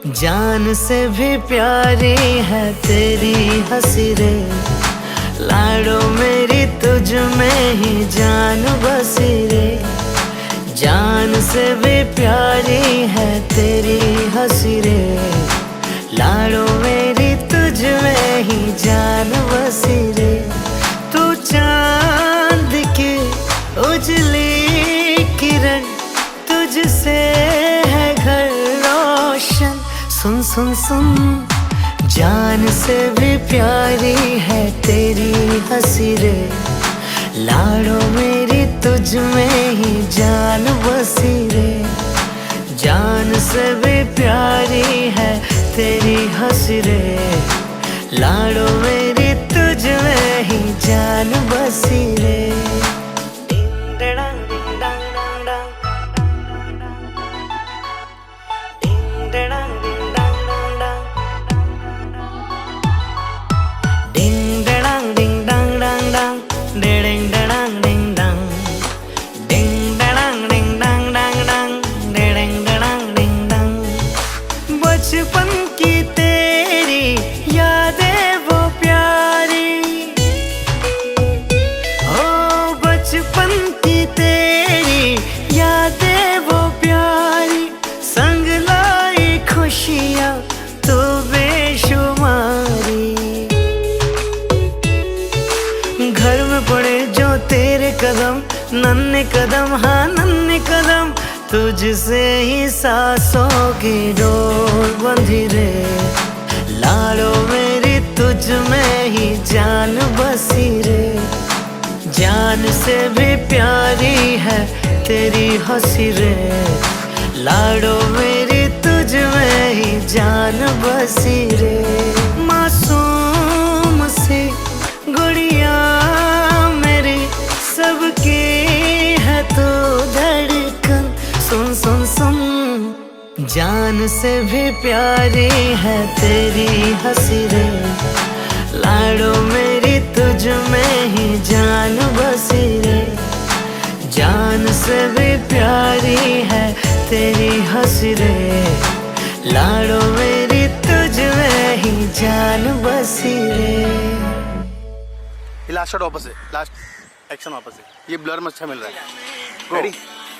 जान से भी प्यारी है तेरी हंसी रे, लाडो मेरी तुझ में ही जान बसी रे। जान से भी प्यारी है तेरी हंसी रे, लाडो मेरी तुझ में ही जान बसी रे। तू चांद की उजली किरण, तुझसे है घर रोशन। सुन सुन सुन, जान से भी प्यारी है तेरी हंसी रे, लाडो मेरी तुझ में ही जान बसी रे। जान से भी प्यारी है तेरी हंसी रे, लाडो मेरी तुझ में ही जान बसी रे। बचपन की तेरी यादें वो प्यारी, ओ बचपन की तेरी यादें वो प्यारी, संग लाई खुशियाँ तो बेशुमारी। घर में पड़े जो तेरे कदम, नन्हे कदम, हाँ नन्हे कदम, तुझसे ही सांसों की डोर बंधी रे। लाडो मेरी तुझ में ही जान बसी रे। जान से भी प्यारी है तेरी हंसी रे, लाडो मेरी तुझ में ही जान बसी रे। मासूम सी गुड़िया मेरी, सबकी है तू धड़कन। सुन सुन सुन, जान से भी प्यारी है तेरी हंसी रे, लाडो मेरी तुझ में ही जान बसी रे। जान से भी प्यारी है तेरी हंसी रे, लाडो मेरी तुझ में ही जान बसी रे। ये लास्ट शॉट वापस है, लास्ट एक्शन वापस है। ये ब्लर में अच्छा मिल रहा है। रेडी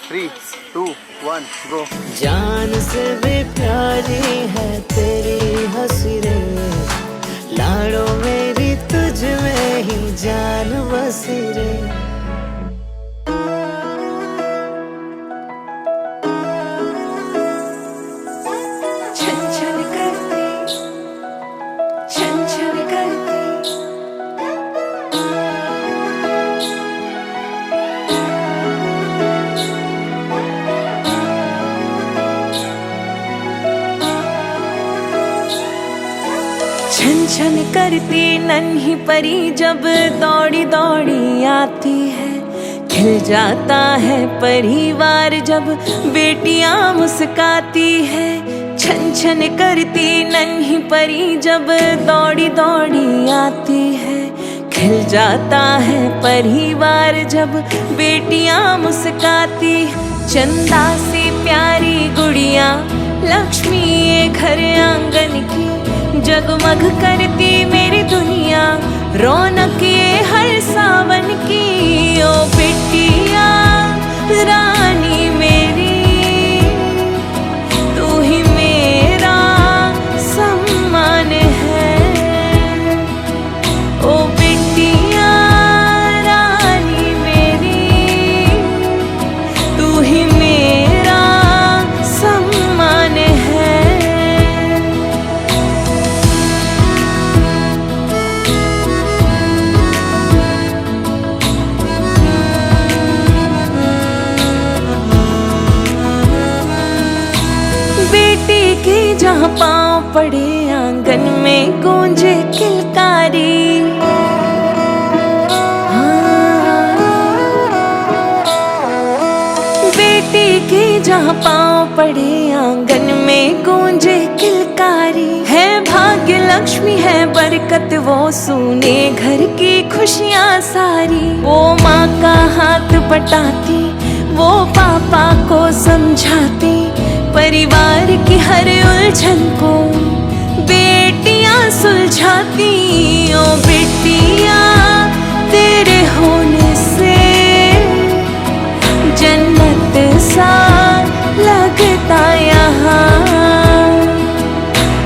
3 2 1 गो। जान से भी प्यारी है तेरी हंसी रे, लाडो मेरी तुझ में ही जान बसी रे। छन छन करती, छन छन करती, छन छन करती नन्ही परी जब दौड़ी दौड़ी आती है। खिल जाता है परिवार जब बेटियां मुस्काती है। छन छन करती नन्ही परी जब दौड़ी दौड़ी आती है। खिल जाता है परिवार जब बेटियां मुस्काती। चंदा सी प्यारी गुड़िया लक्ष्मी ये घर आंगन की, जगमग करती मेरी दुनिया रौनक ये हर सावन की। ओ बिटिया रानी मेरी, तू ही मेरा सम्मान है। ओ बिटिया रानी मेरी, तू ही मेरा सम्मान है। जहाँ पाँव पड़े आंगन में गूंजे किलकारी। बेटी की जहाँ पाँव पड़े आंगन में गूंजे किलकारी। है भाग्य लक्ष्मी है बरकत वो सूने घर की खुशियाँ सारी। वो माँ का हाथ बटाती, वो पापा को समझाती, परिवार की हर उलझन को मुरझाती। ओ बिटिया तेरे होने से जन्नत सा लगता यहाँ।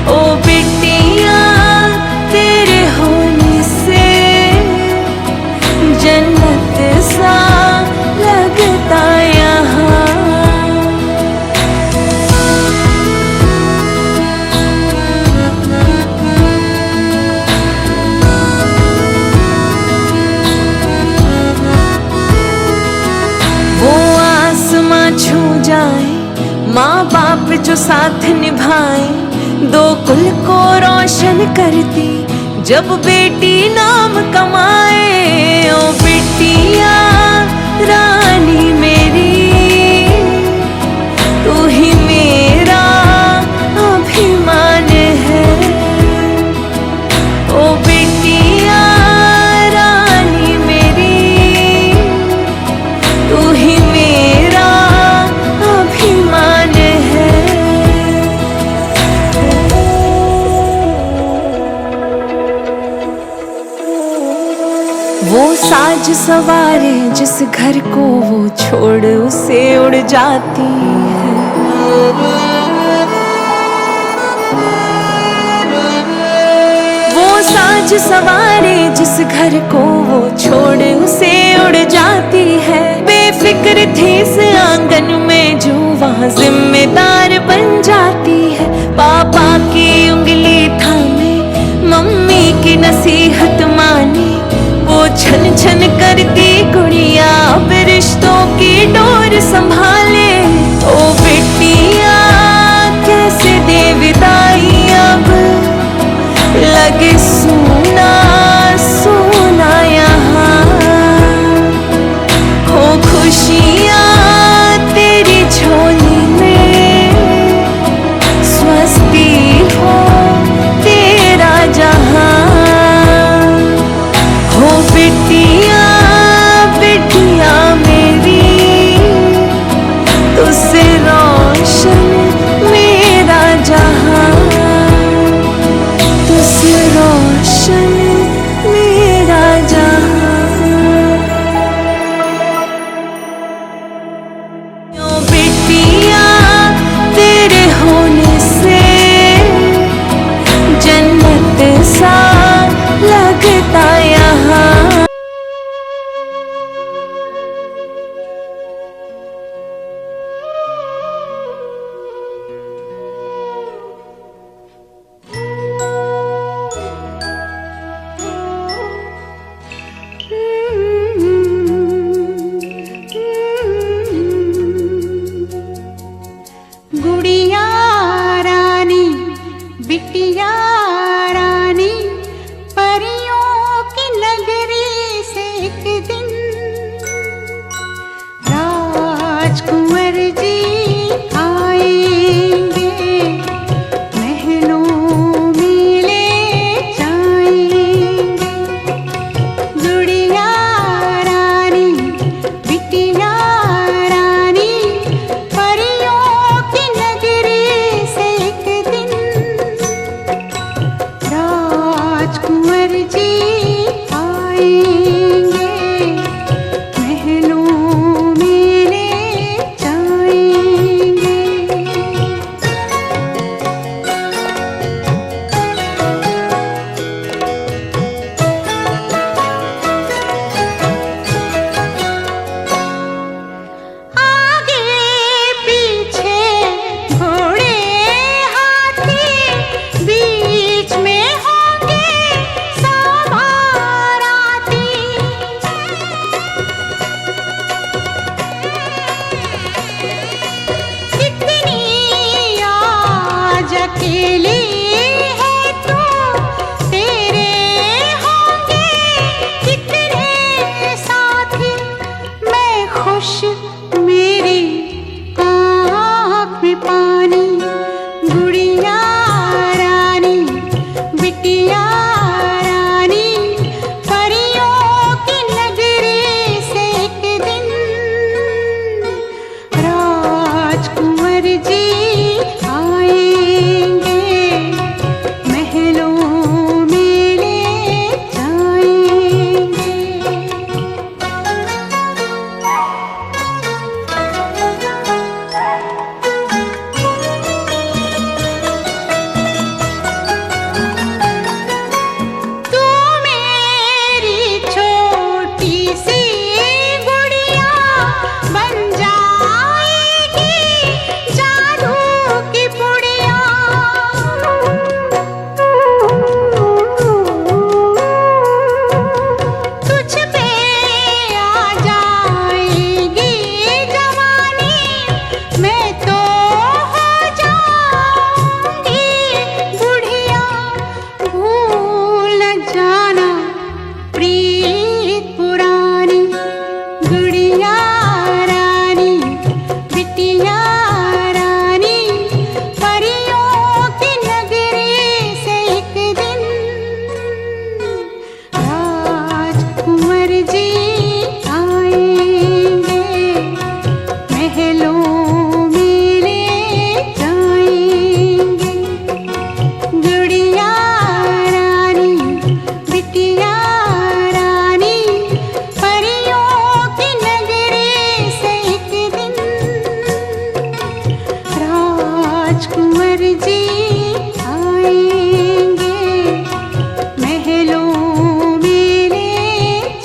ओ बिटिया तेरे होने से जन्नत सा लगता यहाँ। वो आसमां छू जाए, माँ बाप जो साथ निभाए, दो कुल को रोशन करती जब बेटी नाम कमाए। ओ बिटिया रानी मेरी, तू ही मेरा अभिमान है। ओ बिटिया रानी मेरी, तू ही मेरा अभिमान है। वो साज सवारे जिस घर को वो छोड़ उसे उड़ जाती है। वो साज सवारे जिस घर को वो छोड़ उसे उड़ जाती है। बेफिक्र थी इस आंगन में जो वहाँ जिम्मेदार बन जाती है। पापा की उंगली थामे, मम्मी की नसीहत माने, वो छन छन करती गुड़िया अब रिश्तों की डोर संभाले। ओ बेटिया कैसे दे विदाई अब, लगे सोना सोना यहाँ। हो खुशियाँ तेरी झोली में, स्वस्ति हो तेरा जहाँ। हो बिटिया बिटिया मेरी, तुझसे रोशन मेरा जहाँ, तुझसे रोशन मेरा जहाँ। ओ बिटिया तेरे होने से जन्नत सा लगता यहाँ। गुड़िया रानी बिटिया रानी, परियों की नगरी से एक दिन राजकुंवर जी आएंगे, महलों में ले जाएंगे। गुड़िया रानी बिटिया रानी, परियों की नगरी से एक दिन राजकुंवर जी आएंगे, महलों में ले जाएंगे। आगे पीछे घोड़े हाथी, बीच में होंगे सवाराती। कितनी आज अकेली है तू, तेरे होंगे कितने साथी। मैं खुश मेरी आँख में पानी, गुड़िया रानी बिटिया रानी, परियों की नगरी से एक दिन राजकुंवर जी आएंगे, महलों में राजकुंवर जी आएंगे, महलों में ले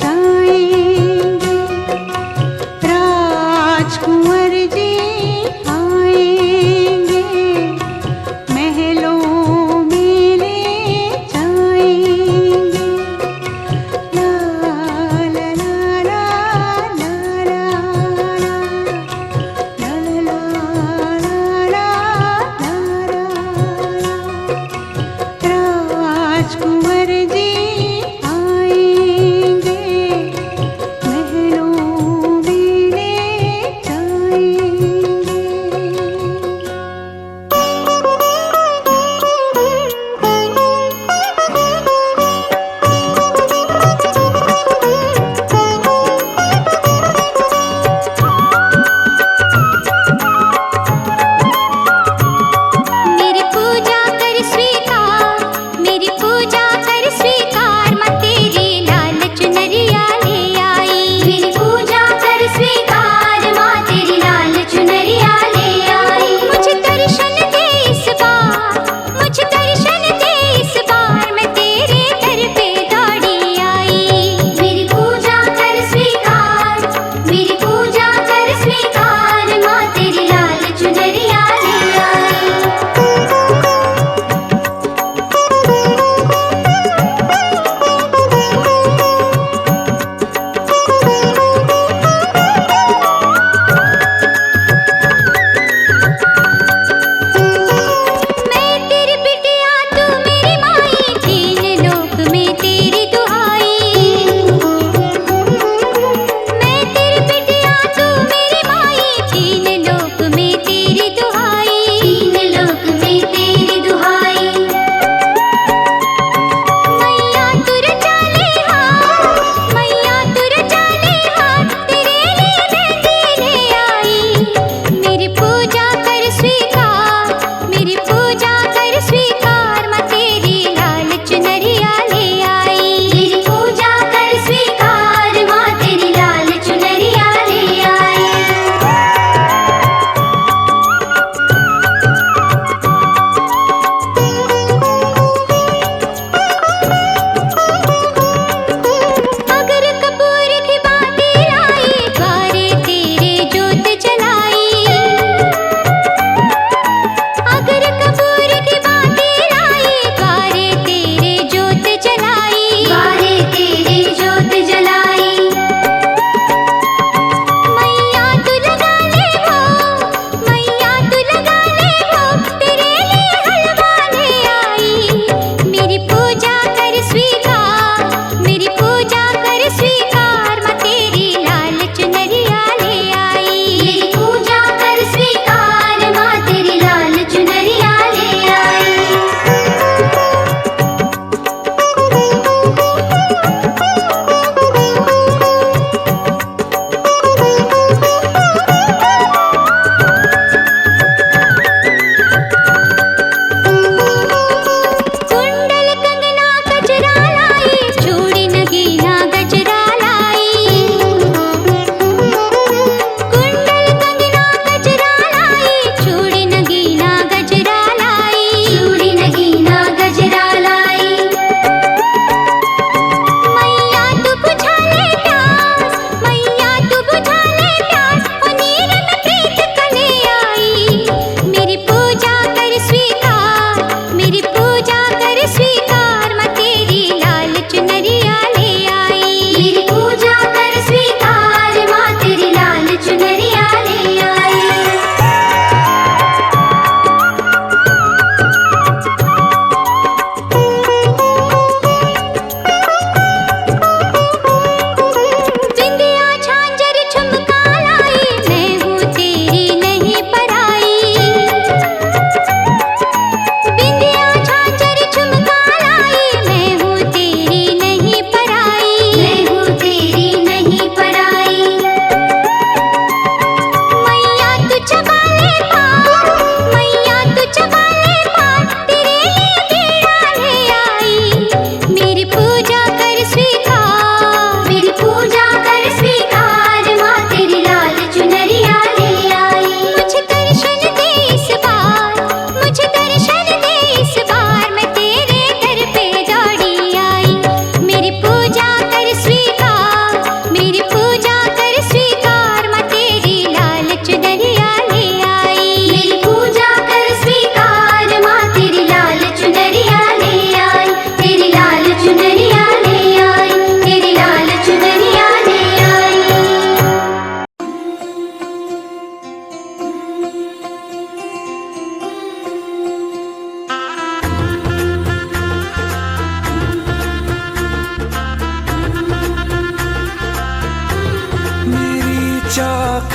जाएंगे। राजकुंवर जी आएंगे, महलों में ले जाएंगे। ला ला ला ला ला ला ला ला ला ला ला ला ला।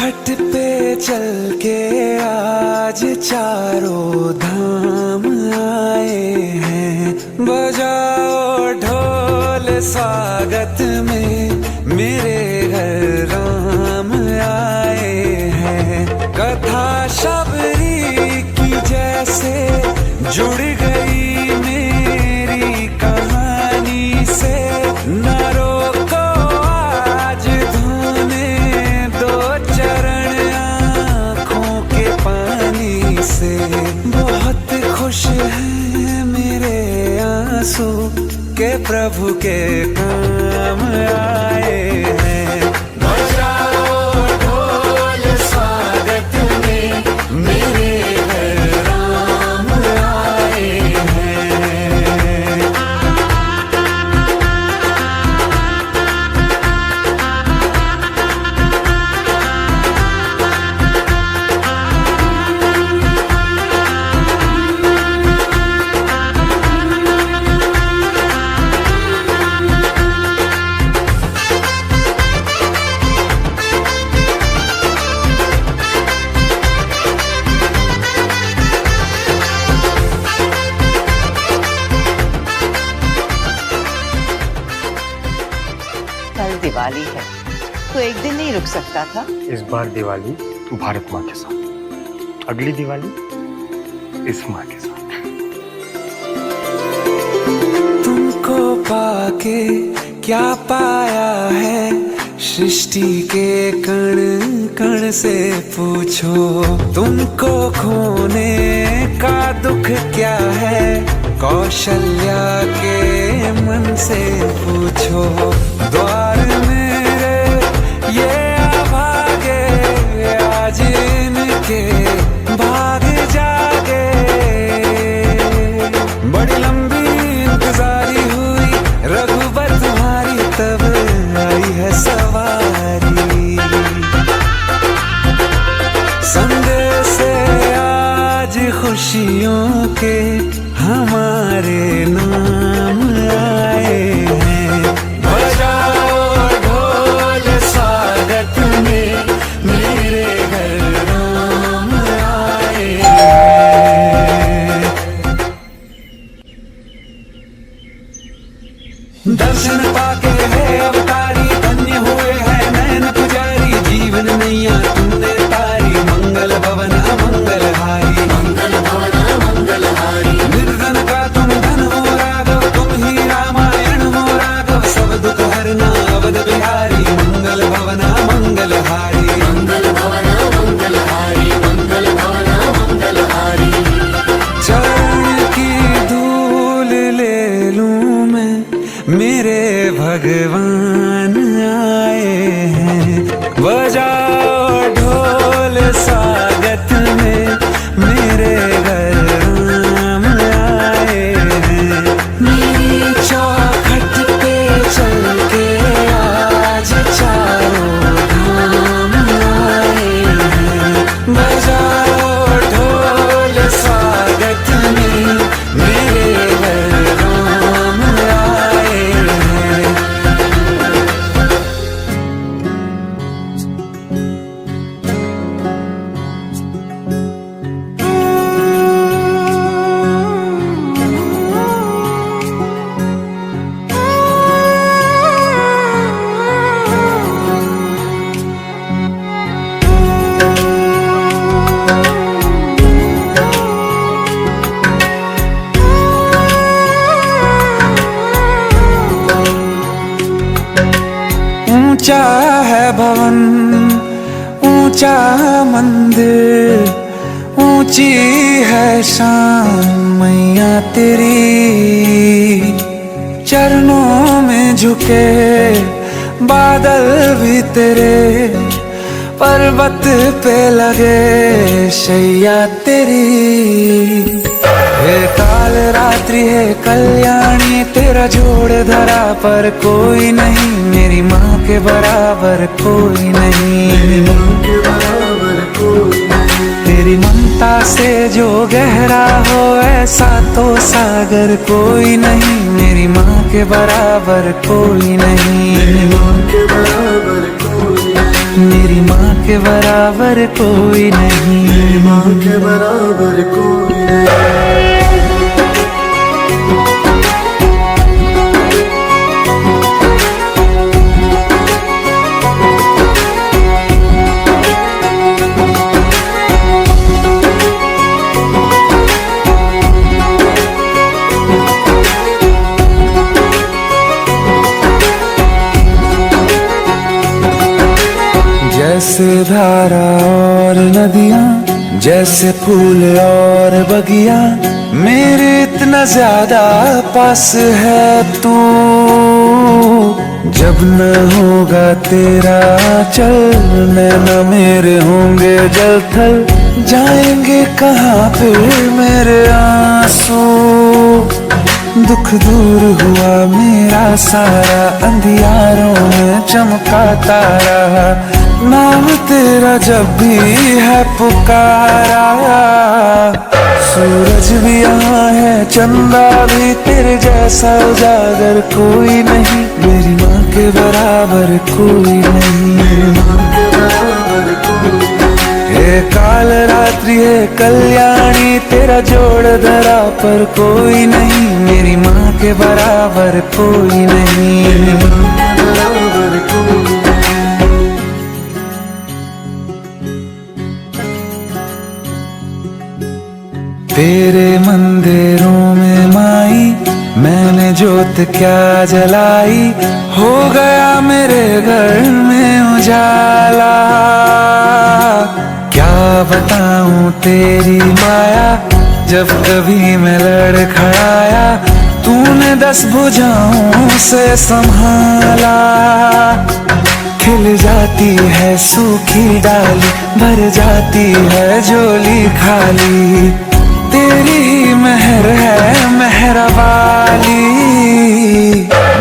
चौखट पे चल के आज चारों धाम आए हैं। बजाओ ढोल स्वागत में मेरे घर राम आए हैं। कथा शबरी की जैसे जुड़ गई मेरी कहानी से। न रोको आज धोने दो चरण आँखों के पानी से। बहुत खुश हैं मेरे आंसू के प्रभु के काम आए हैं। बजाओ ढोल स्वागत में मेरे घर राम आए हैं। कल दिवाली है तो एक दिन नहीं रुक सकता था। इस बार दिवाली भारत माँ के साथ, अगली दिवाली इस माँ के साथ। तुमको पाके क्या पाया है, सृष्टि के कण कण से पूछो। तुमको खोने का दुख क्या है, कौशल्या के मन से पूछो। द्वार मेरे ये अभागे आज इनके भाग जागे। बड़ी लंबी इंतजारी हुई रघुबर तुम्हारी, तब आई है सवारी। संदेश से आज खुशियों के हमारे नाम आए हैं। बजाओ ढोल स्वागत में मेरे घर राम आए हैं। दर्शन पाके है अवतारी, धन्य हुए हैं नयन पुजारी। जीवन नैया तुमने तारी, मंगल भवन अमंगल हारी। मंगल भवन अमंगल हारी। निर्धन का तुम धन हो राघव, तुम ही रामायण हो राघव। सब दुख हरना अवध बिहारी, मंगल भवन अमंगल हारी। मंगल भवन अमंगल हारी। मंगल भवन अमंगल हारी। चरण की धूल ले लूं मैं, मेरे भगवान आए हैं। बजाओ ढोल स्वागत में मेरे घर राम आए हैं। मेरी चौखट पे चल के आज चारों धाम आए हैं। बजाओ ढोल स्वागत में मेरे घर राम आए हैं। ऊंचा है भवन, ऊंचा मंदिर, ऊंची है शान मैया तेरी। चरणों में झुके बादल भी तेरे, पर्वत पे लगे शैया तेरी। हे काल रात्रि है कल्याणी, तेरा जोड़ धरा पर कोई नहीं। मेरी माँ के बराबर कोई नहीं। तेरी ममता से जो गहरा हो ऐसा तो सागर कोई नहीं। मेरी माँ के बराबर कोई नहीं। मेरी माँ के बराबर कोई नहीं, माँ के बराबर कोई नहीं। जैसे धारा और नदियाँ, जैसे फूल और बगिया, मेरे इतना ज्यादा पास है तू। जब न होगा तेरा चलने, न मेरे होंगे जल थल, जाएंगे कहाँ पे मेरे आंसू। दुख दूर हुआ मेरा सारा, अंधियारों में चमका तारा, नाम तेरा जब भी है पुकारा। सूरज भी यहाँ है, चंदा भी, तेरे जैसा उजागर कोई नहीं, मेरी माँ के बराबर कोई नहीं। हे काल रात्रि है कल्याणी, तेरा जोड़ धरा पर कोई नहीं, मेरी माँ के बराबर कोई नहीं। तेरे मंदिरों में माई मैंने जोत क्या जलाई, हो गया मेरे घर में उजाला। क्या बताऊं तेरी माया, जब कभी मैं लड़खड़ाया, तूने 10 भुजाओं से संभाला। खिल जाती है सूखी डाली, भर जाती है झोली खाली, तेरी ही मेहर है मेहरा वाली।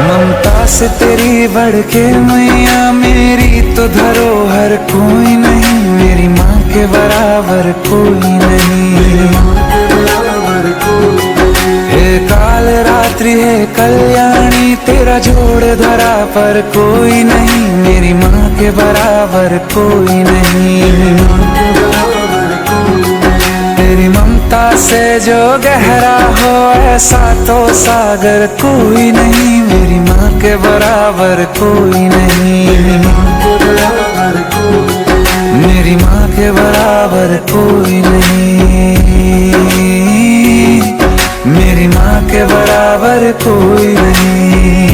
ममता से तेरी बढ़ के मैया, मेरी तो धरोहर कोई नहीं, मेरी माँ के बराबर कोई नहीं। हे काल रात्रि है कल्याणी, तेरा जोड़ धरा पर कोई नहीं, मेरी माँ के बराबर कोई नहीं। तेरी ममता से जो गहरा हो, ऐसा तो सागर कोई नहीं, मेरी माँ के बराबर कोई नहीं। मेरी माँ के बराबर कोई नहीं, मेरी माँ के बराबर कोई नहीं।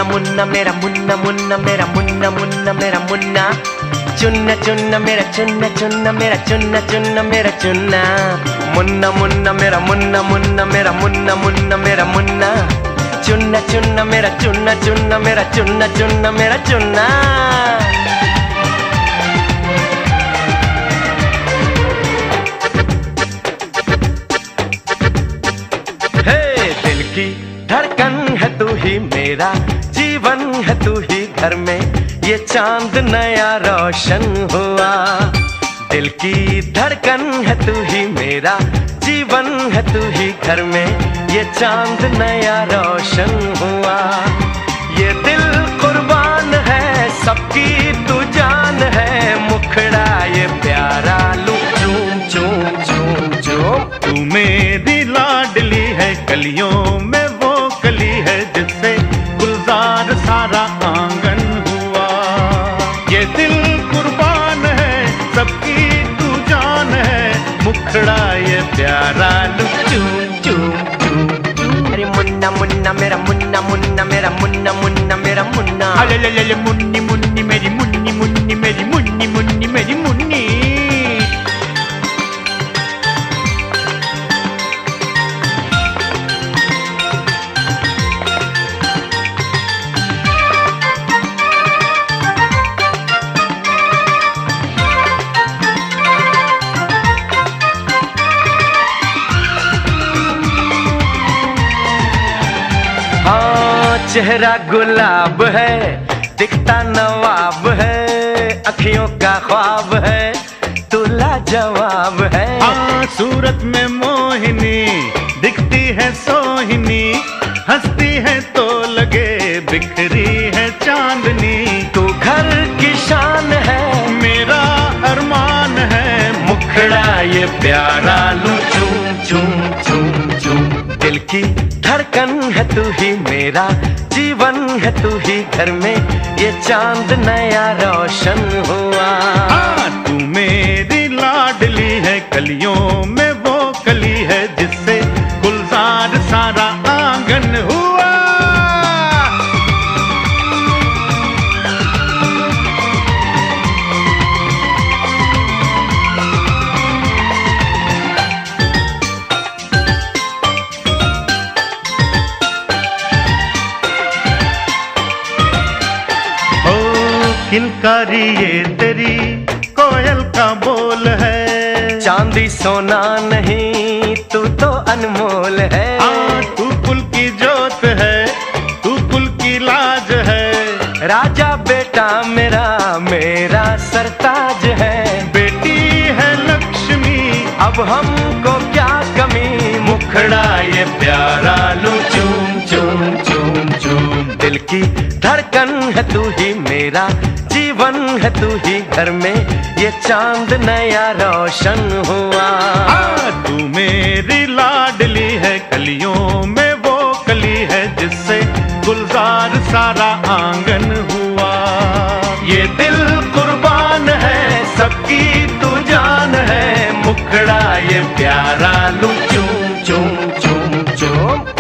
मुन्ना मुन्ना मेरा मुन्ना मुन्ना मेरा मुन्ना मुन्ना मेरा मुन्ना चुन्ना चुन्ना मेरा चुन्ना चुन्ना मेरा चुन्ना चुन्ना मेरा चुन्ना मुन्ना मुन्ना मेरा मुन्ना मुन्ना मेरा मुन्ना मुन्ना मेरा मुन्ना चुन्ना चुन्ना मेरा चुन्ना चुन्ना मेरा चुन्ना चुन्ना मेरा चुन्ना हे दिल की धड़कन है तू ही मेरा जीवन है तू ही घर में ये चांद नया रोशन हुआ दिल की धड़कन है तू ही मेरा जीवन है तू ही घर में ये चांद नया रोशन हुआ ये दिल कुर्बान है सबकी तू जान है मुखड़ा ये प्यारा लू चूम चूम चूम चूम तू मेरी लाडली है कलियों में वो कली है जिससे गुलजार सारा आंगन हुआ ये दिल कुर्बान है सबकी तू जान है मुखड़ा ये प्यारा लू चूम चूम चूम चूम अरे मुन्ना मुन्ना मेरा मुन्ना मुन्ना मेरा मुन्ना मुन्ना मेरा मुन्ना अले मुन्नी मुन्नी मेरी मुन्नी मुन्नी मेरी मुन्नी मुन्नी मेरी मुन्नी चेहरा गुलाब है दिखता नवाब है अखियों का ख्वाब है तू लाजवाब है सूरत में मोहिनी दिखती है सोहिनी हंसती है तो लगे बिखरी है चांदनी तू घर की शान है मेरा अरमान है मुखड़ा ये प्यारा लू चूम चूम चूम चूम दिल की धड़कन है तू ही मेरा जीवन है तू ही घर में ये चांद नया रोशन हुआ तू मेरी लाडली है कलियों में वो कली है जिससे गुलजार सारा आंगन हुआ किलकारी ये तेरी कोयल का बोल है चांदी सोना नहीं तू तो अनमोल है तू कुल की जोत है तू कुल की लाज है राजा बेटा मेरा मेरा सरताज है बेटी है लक्ष्मी अब हमको क्या कमी मुखड़ा ये प्यारा लू चूम चूम चूम चूम दिल की धड़कन है तू ही मेरा जीवन है तू ही घर में ये चांद नया रोशन हुआ तू मेरी लाडली है कलियों में वो कली है जिससे गुलजार सारा आंगन हुआ ये दिल कुर्बान है सबकी तू जान है मुखड़ा ये प्यारा लू चूम चूम चूम चूम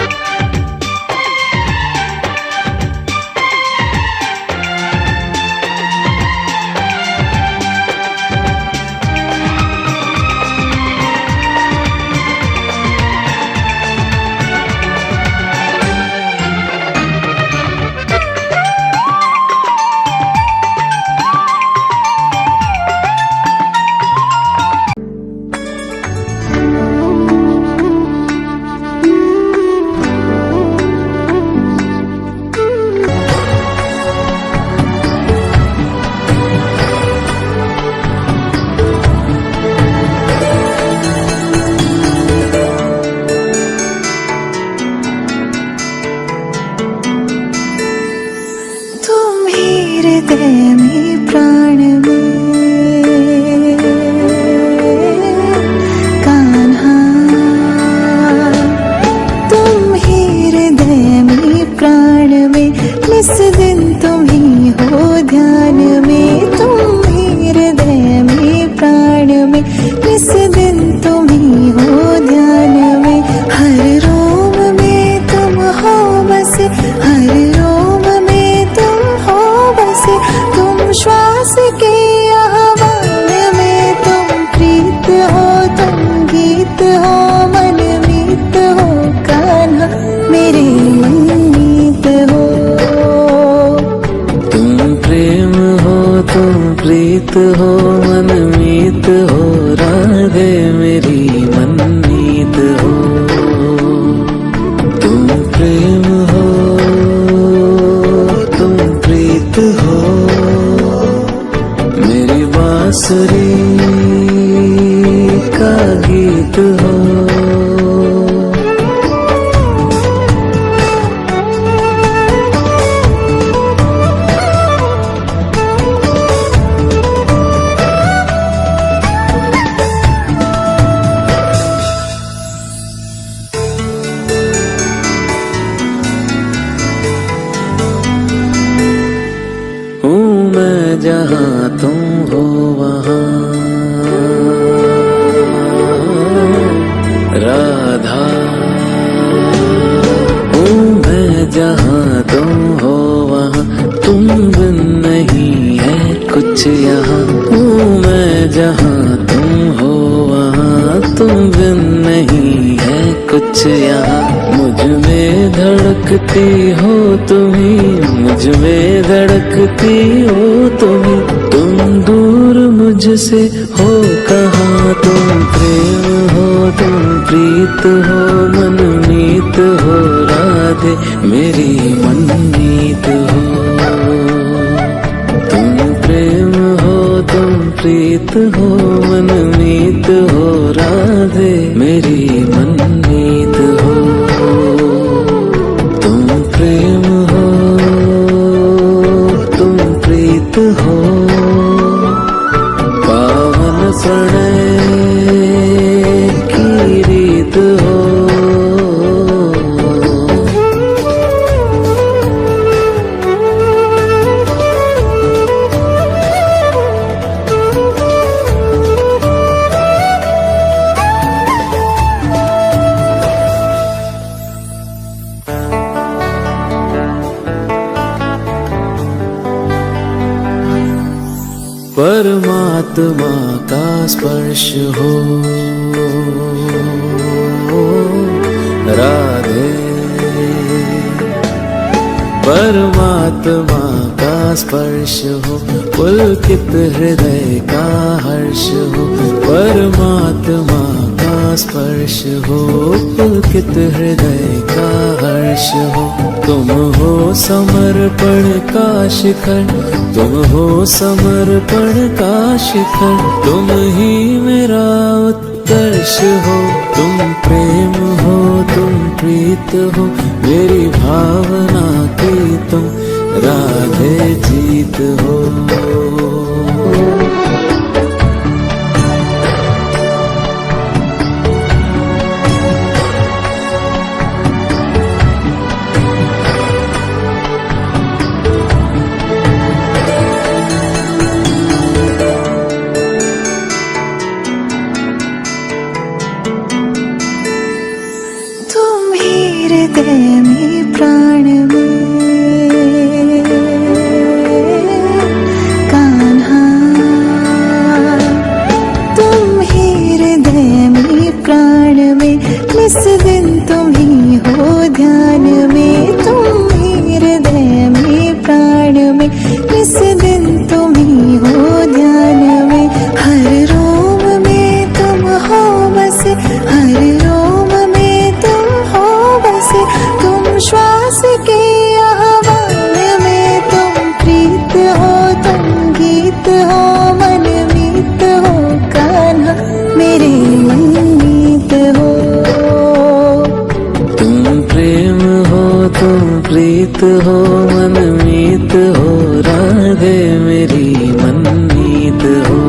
हर रोम में मीत हो मनमीत हो राधे मेरी मनमीत हो। तुम प्रेम हो तुम प्रीत हो मेरी बांसुरी का गीत हो। जहाँ तुम हो वहाँ राधा हूँ मैं, जहाँ तुम हो वहाँ तुम बिन नहीं है कुछ यहाँ। हूँ मैं जहाँ तुम हो वहाँ तुम बिन नहीं है कुछ यहाँ। मुझ में धड़कती हो तुम्ही मुझ में धड़कती हो तुम्ही, तुम दूर मुझसे हो कहाँ। तुम प्रेम हो तुम प्रीत हो मनमीत हो राधे मेरी मनमीत हो। तुम प्रेम हो तुम प्रीत हो मनमीत हो राधे मेरी मनमीत हो। तुम प्रेम हो तुम प्रीत हो पावन प्रणय की रीत हो। परमात्मा का स्पर्श हो राधे, परमात्मा का स्पर्श हो पुलकित हृदय का हर्ष हो। परमात्मा का स्पर्श हो पुलकित हृदय का हर्ष हो। तुम हो समर्पण का शिखर तुम हो समर्पण का शिखर, तुम ही मेरा उत्कर्ष हो। तुम प्रेम हो तुम प्रीत हो मेरी भावना की तुम राधे जीत हो। हृदय में प्राण में कान्हा, तुम ही हृदय में प्राण में निस दिन तुम ही हो ध्यान में। तुम ही हृदय में प्राण में निस दिन तुम ही हो ध्यान में। हर रोम में तुम हो बसे हर रोम में तुम हो बसे। तुम श्वास के आह्वान में तुम प्रीत हो तुम गीत हो मनमीत हो कान्हा मेरे मनमीत हो। तुम प्रेम हो तुम प्रीत हो मनमीत हो राधे मेरी मनमीत हो।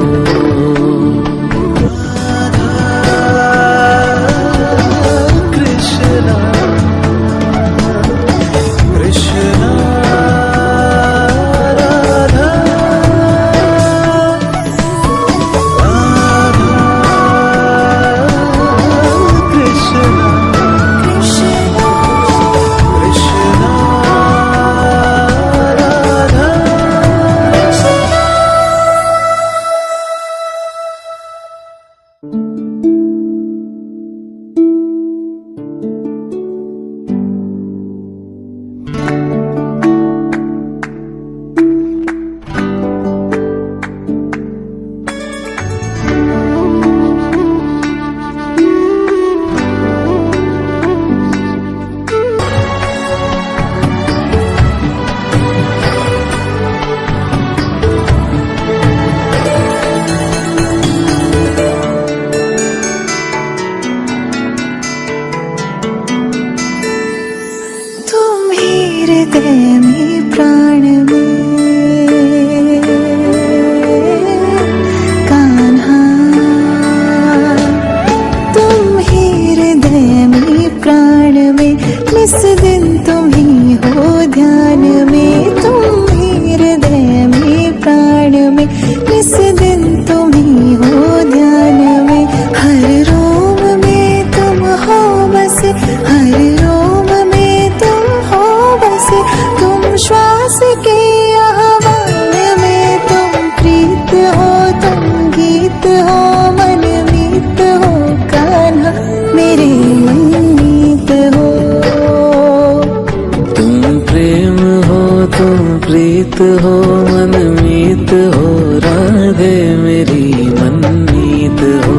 मीत हो मनमीत हो राधे मेरी मनमीत हो।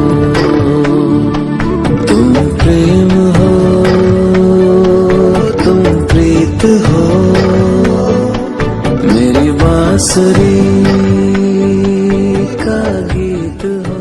तुम प्रेम हो तुम प्रीत हो मेरी बांसुरी का गीत हो।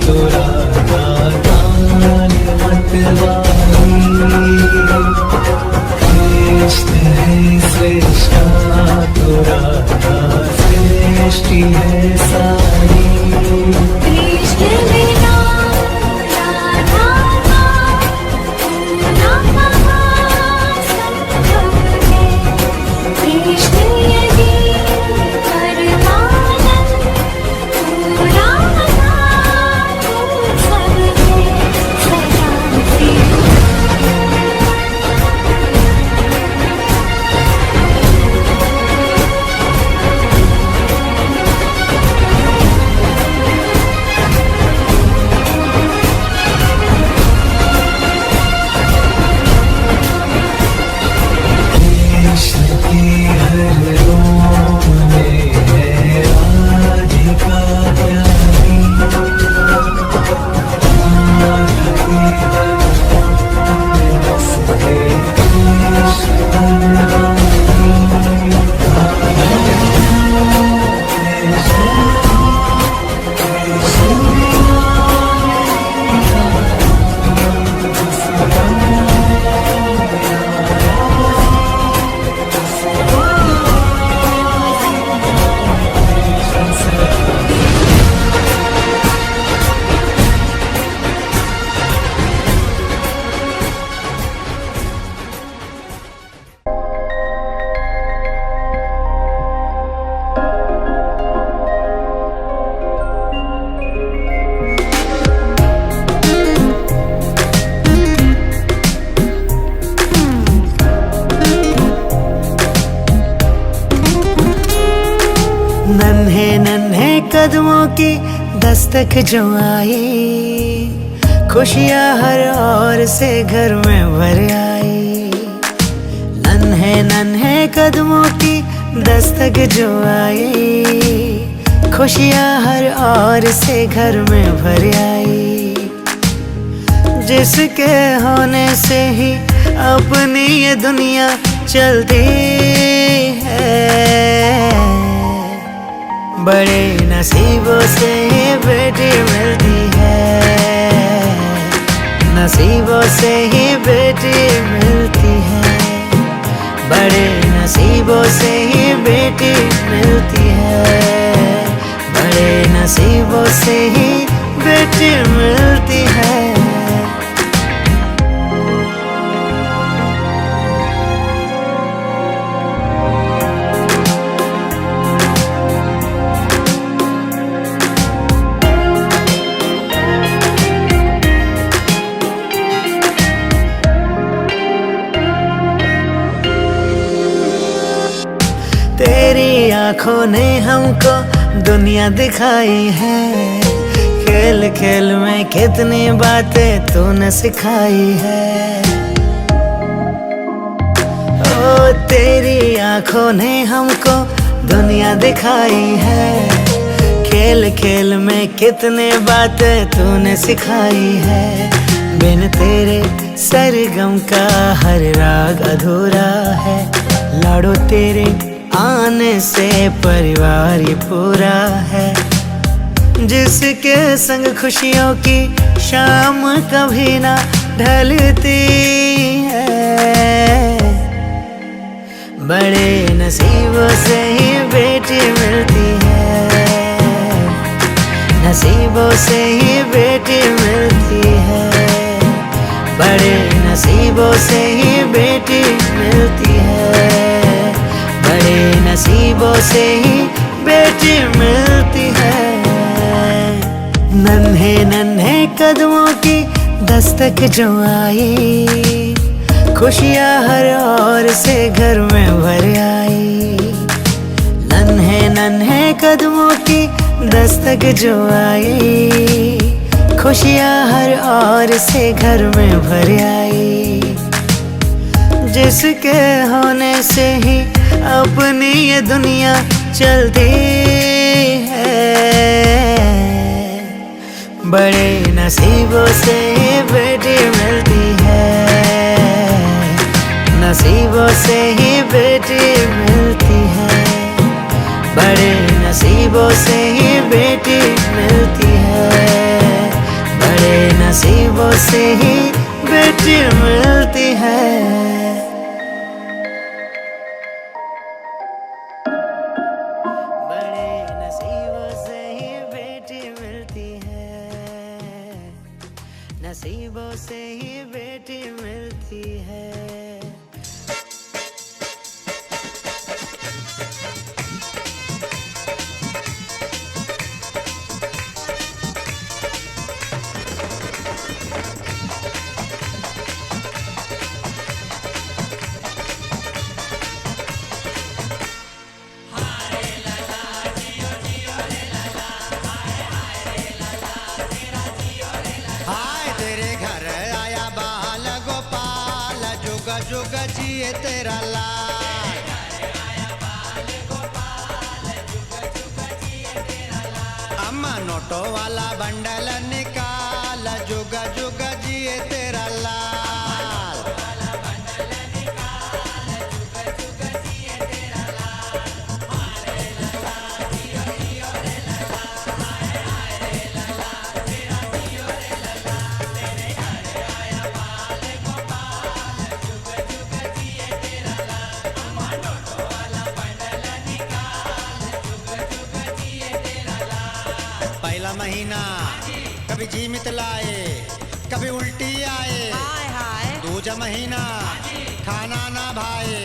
तोरा दादान मतवारी कृष्ण है श्रेष्ठा तोरा सृष्टि है सारी कृष्ण बिना राधा संभव है, कृष्ण यदि परमानंद पूरा सब है सदा प्रिय। कृष्ण के हर रोम में है राधिका प्यारी नन्हे नन्हे कदमों की दस्तक जो आई, खुशियाँ हर ओर से घर में भर आई। नन्हे नन्हे कदमों की दस्तक जो आई, खुशियाँ हर ओर से घर में भर आई। जिसके होने से ही अपनी ये दुनिया चलती है, बड़े नसीबों से ही बेटी मिलती है, नसीबों से ही बेटी मिलती है, बड़े नसीबों से ही बेटी मिलती है, बड़े नसीबों से ही बेटी मिलती है। तेरी आंखों ने हमको दुनिया दिखाई है, खेल खेल में कितनी बातें तूने सिखाई है। ओ तेरी आंखों ने हमको दुनिया दिखाई है, खेल खेल में कितने बातें तूने सिखाई है। बिन तेरे सरगम का हर राग अधूरा है, लाडो तेरे आने से परिवार ये पूरा है। जिसके संग खुशियों की शाम कभी ना ढलती है, बड़े नसीबों से ही बेटी मिलती है, नसीबों से ही बेटी मिलती है, बड़े नसीबों से ही बेटी मिलती है, बड़े नसीबों से ही बेटी मिलती है। नन्हे नन्हे कदमों की दस्तक जो आई, खुशियाँ हर ओर से घर में भर आई। नन्हे नन्हे कदमों की दस्तक जो आई, खुशियाँ हर ओर से घर में भर आई। जिसके होने से ही अपनी ये दुनिया चलती है, बड़े नसीबों से ही बेटी मिलती है, नसीबों से ही बेटी मिलती है, बड़े नसीबों से ही बेटी मिलती है। नसीबों से ही बेटी मिलती है। बड़े नसीबों से ही बेटी मिलती है, नसीबों से ही बेटी मिलती है। हाय तेरे घर आया बाल गोपाल, जुग जुग जिए तेरा लाल। अम्मा नोटो वाला बंडल निकाल, जुग जुग जिए तेरा लाल। पहला महीना कभी जी मितलाए, कभी उल्टी आए। दूजा महीना खाना ना भाए,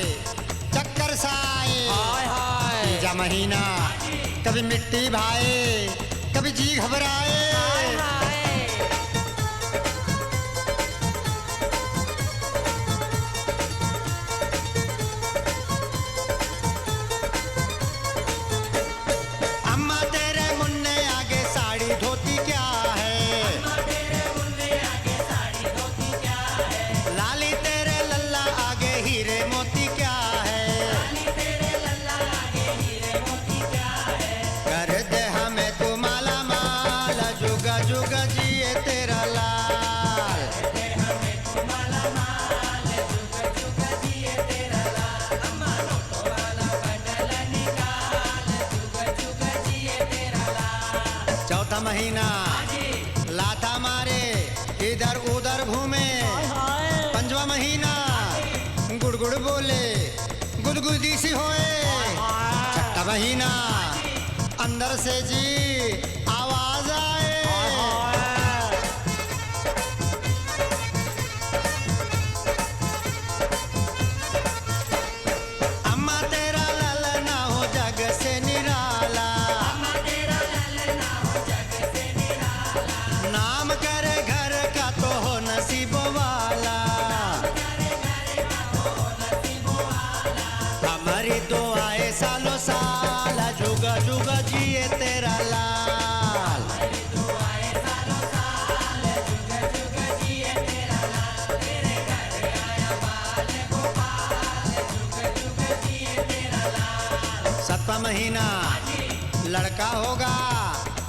चक्कर साए। तीजा महीना कभी मिट्टी भाए, कभी जी घबराए। अम्मा तेरे मुन्ने आगे साड़ी धोती क्या है? लाली तेरे लल्ला आगे हीरे मोती क्या है? कर दे हमें तू माला माल, जुग जुग जिए तेरा लाल। चौथा महीना लाथा मारे, इधर उधर घूमे। पंजवा महीना गुड़गुड़ बोले, गुदगुदी सी होए। छठा महीना अंदर से जी आवाज आए। अम्मा तेरा ललना हो जग से निराला, नाम करे घर का तो हो नसीबों वाला। हमारी दुआएं सालों साल, जुग जुग जिए तेरा लाल। सातवां महीना लड़का होगा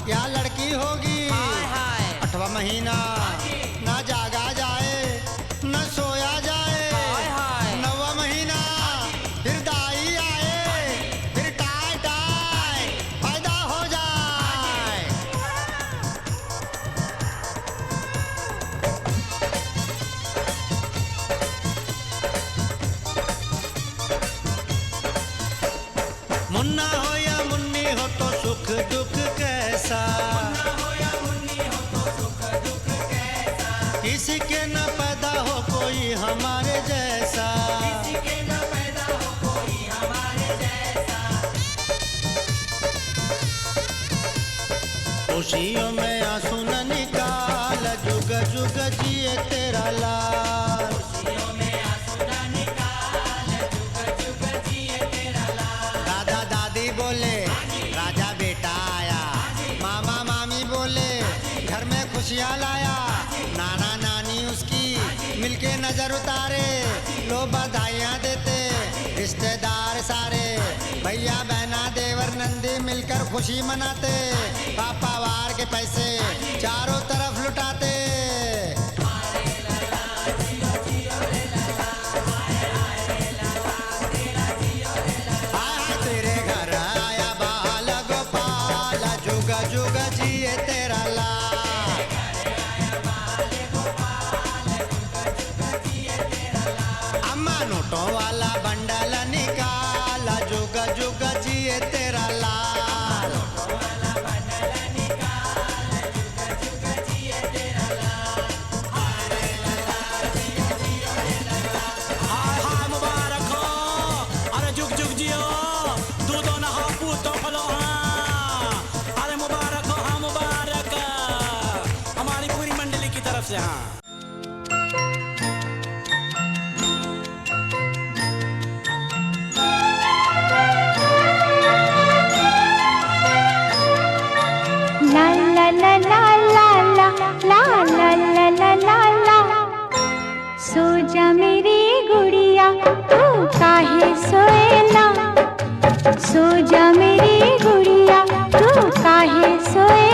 या लड़की होगी। आठवां महीना ना जागा जाए न सोया जाए। नौवां महीना फिर दाई आए, फिर टाई टाई पैदा हो जाए। मुन्ना हो या मुन्नी हो तो सुख दुख कैसा, किसी के न पैदा हो कोई हमारे जैसा। खुशियों में आंसू न निकाल, जुग जुग जिए तेरा लाल। दादा दादी बोले राजा बेटा आया, मामा मामी बोले घर में खुशियाँ लाया। नाना नानी उसकी मिलके नजर उतारे, लो बधाइयाँ देते रिश्तेदार सारे। भैया बहना देवर नंदी मिलकर खुशी मनाते, पापा वार के पैसे चारों तरफ लुटाते। तेरे घर आया बाल गोपाल, जुग जुग जिए तेरा लाल। जुग जिए तेरा लाल। हाय हाय मुबारक हो, अरे जुग जुग जियो, दूधो न हो पूतो फलो हाँ। अरे मुबारक हो, हाँ मुबारक, हमारी पूरी मंडली की तरफ से हाँ। ला ला ला ला ला ला ला ला ला ला ला ला। सो जा मेरी गुड़िया तू काहे सोए ना, सो जा मेरी गुड़िया तू काहे सोए